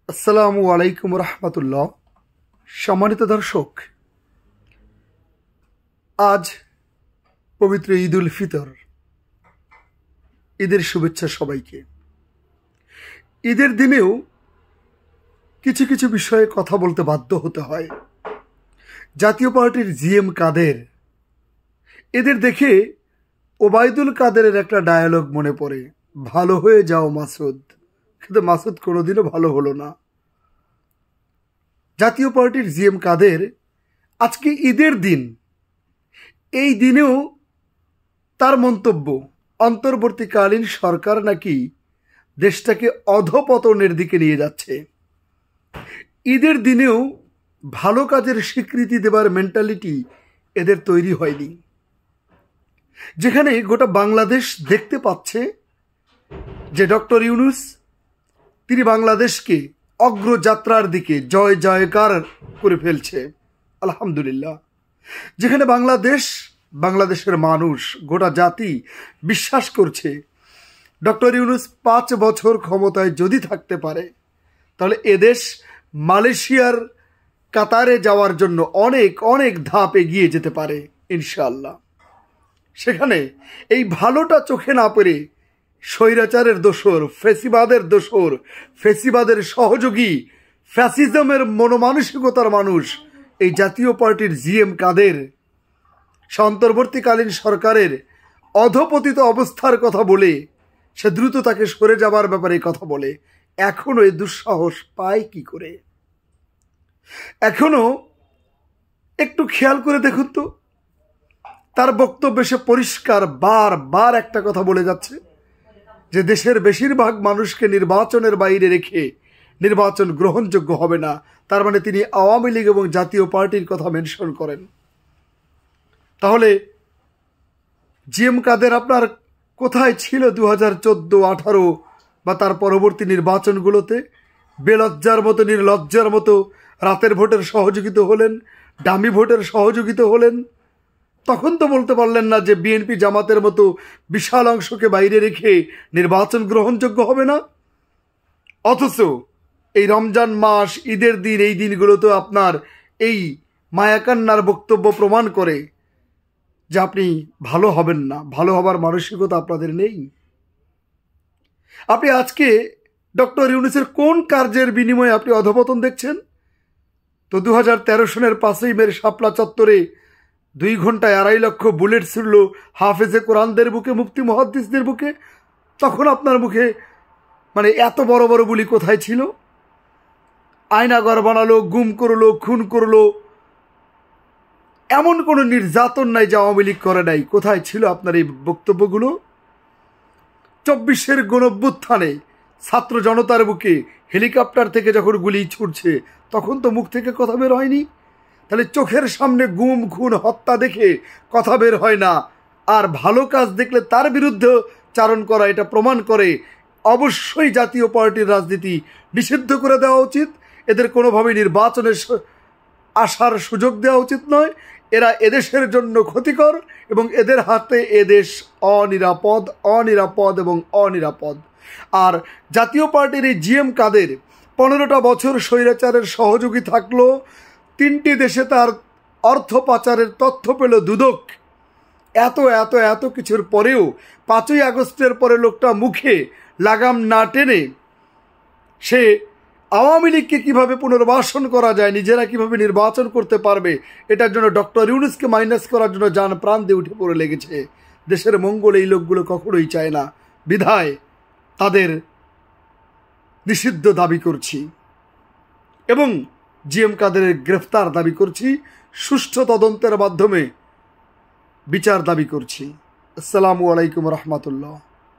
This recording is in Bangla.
আসসালামু আলাইকুম রহমতুল্লাহ। সম্মানিত দর্শক, আজ পবিত্র ঈদ উল ফিতর। ঈদের শুভেচ্ছা সবাইকে। ঈদের দিনেও কিছু কিছু বিষয়ে কথা বলতে বাধ্য হতে হয়। জাতীয় পার্টির জিএম কাদের, এদের দেখে ওবায়দুল কাদেরের একটা ডায়ালগ মনে পড়ে, ভালো হয়ে যাও মাসুদ। কিন্তু মাসুদ কোনোদিনও ভালো হলো না। জাতীয় পার্টির জিএম কাদের আজকে ঈদের দিন, এই দিনেও তার মন্তব্য অন্তর্বর্তীকালীন সরকার নাকি দেশটাকে অধপতনের দিকে নিয়ে যাচ্ছে। ঈদের দিনেও ভালো কাজের স্বীকৃতি দেবার মেন্টালিটি এদের তৈরি হয়নি, যেখানে গোটা বাংলাদেশ দেখতে পাচ্ছে যে ডক্টর ইউনূস তিনি বাংলাদেশকে অগ্রযাত্রার দিকে জয় জয়কার করে ফেলছে। আলহামদুলিল্লাহ। যেখানে বাংলাদেশের মানুষ, গোটা জাতি বিশ্বাস করছে ডক্টর ইউনূস 5 বছর ক্ষমতায় যদি থাকতে পারে তাহলে এদেশ মালয়েশিয়ার কাতারে যাওয়ার জন্য অনেক অনেক ধাপ এগিয়ে যেতে পারে ইনশাআল্লাহ। সেখানে এই ভালোটা চোখে না পেরে স্বৈরাচারের দোসর, ফ্যাসিবাদের দোসর, ফ্যাসিবাদের সহযোগী, ফ্যাসিজমের মনোমানসিকতার মানুষ এই জাতীয় পার্টির জিএম কাদের অন্তর্বর্তীকালীন সরকারের অধপতিত অবস্থার কথা বলে সে দ্রুত তাকে সরে যাবার ব্যাপারে কথা বলে। এখনো এই দুঃসাহস পায় কি করে? এখনো একটু খেয়াল করে দেখুন তো, তার বক্তব্যে সে পরিষ্কার বারবার একটা কথা বলে যাচ্ছে যে দেশের বেশিরভাগ মানুষকে নির্বাচনের বাইরে রেখে নির্বাচন গ্রহণযোগ্য হবে না। তার মানে তিনি আওয়ামী লীগ এবং জাতীয় পার্টির কথা মেনশন করেন। তাহলে জিএম কাদের আপনার কোথায় ছিল 2014, 18 বা তার পরবর্তী নির্বাচনগুলোতে? বেলজ্জার মতো, নির্লজ্জার মতো রাতের ভোটের সহযোগিতা হলেন, ডামি ভোটের সহযোগিতা হলেন। তখন তো বলতে পারলেন না যে বিএনপি জামাতের মতো বিশাল অংশকে বাইরে রেখে নির্বাচন গ্রহণযোগ্য হবে না। অথচ এই রমজান মাস, ঈদের দিন, এই দিনগুলোতে আপনার এই মায়াকান্নার বক্তব্য প্রমাণ করে যে আপনি ভালো হবেন না, ভালো হবার মানসিকতা আপনাদের নেই। আপনি আজকে ডক্টর ইউনূসের কোন কার্যের বিনিময়ে আপনি অধপতন দেখছেন? তো 2013 সনের 5ই মে শাপলা চত্বরে 2 ঘন্টায় 2.5 লক্ষ বুলেট ছুড়ল হাফেজে কোরআনদের বুকে, মুফতি মুহাদ্দিসদের বুকে। তখন আপনার মুখে এত বড় বড় বুলি কোথায় ছিল? আয়নাঘর বানালো, গুম করলো, খুন করলো, এমন কোনো নির্যাতন নাই যা আওয়ামী লীগ করে নাই। কোথায় ছিল আপনার এই বক্তব্যগুলো? 24-এর গণঅভ্যুত্থানে ছাত্র জনতার বুকে হেলিকপ্টার থেকে যখন গুলি ছুটছে তখন তো মুখ থেকে কথা বের হয়নি। তাহলে চোখের সামনে গুম, খুন, হত্যা দেখে কথা বের হয় না, আর ভালো কাজ দেখলে তার বিরুদ্ধে চারণ করা, এটা প্রমাণ করে অবশ্যই জাতীয় পার্টির রাজনীতি নিষিদ্ধ করে দেওয়া উচিত। এদের কোনোভাবেই নির্বাচনে আসার সুযোগ দেওয়া উচিত নয়। এরা এদেশের জন্য ক্ষতিকর এবং এদের হাতে এদেশ অনিরাপদ এবং অনিরাপদ। আর জাতীয় পার্টির এই জিএম কাদের 15টা বছর স্বৈরাচারের সহযোগী থাকলো, 3টি দেশে তার অর্থ পাচারের তথ্য পেল দুদক। এত এত এত কিছুর পরেও 5ই আগস্টের পরে লোকটা মুখে লাগাম না টেনে সে আওয়ামী লীগকে কীভাবে পুনর্বাসন করা যায়, নিজেরা কিভাবে নির্বাচন করতে পারবে, এটার জন্য ডক্টর ইউনূসকে মাইনাস করার জন্য জান প্রাণ দিয়ে উঠে পড়ে লেগেছে। দেশের মঙ্গল এই লোকগুলো কখনোই চায় না, বিধায় তাদের নিষিদ্ধ দাবি করছি এবং জিএম কাদেরের গ্রেফতার দাবি করছি, সুষ্ঠু তদন্তের মাধ্যমে বিচার দাবি করছি। আসসালামু আলাইকুম রহমতুল্লাহ।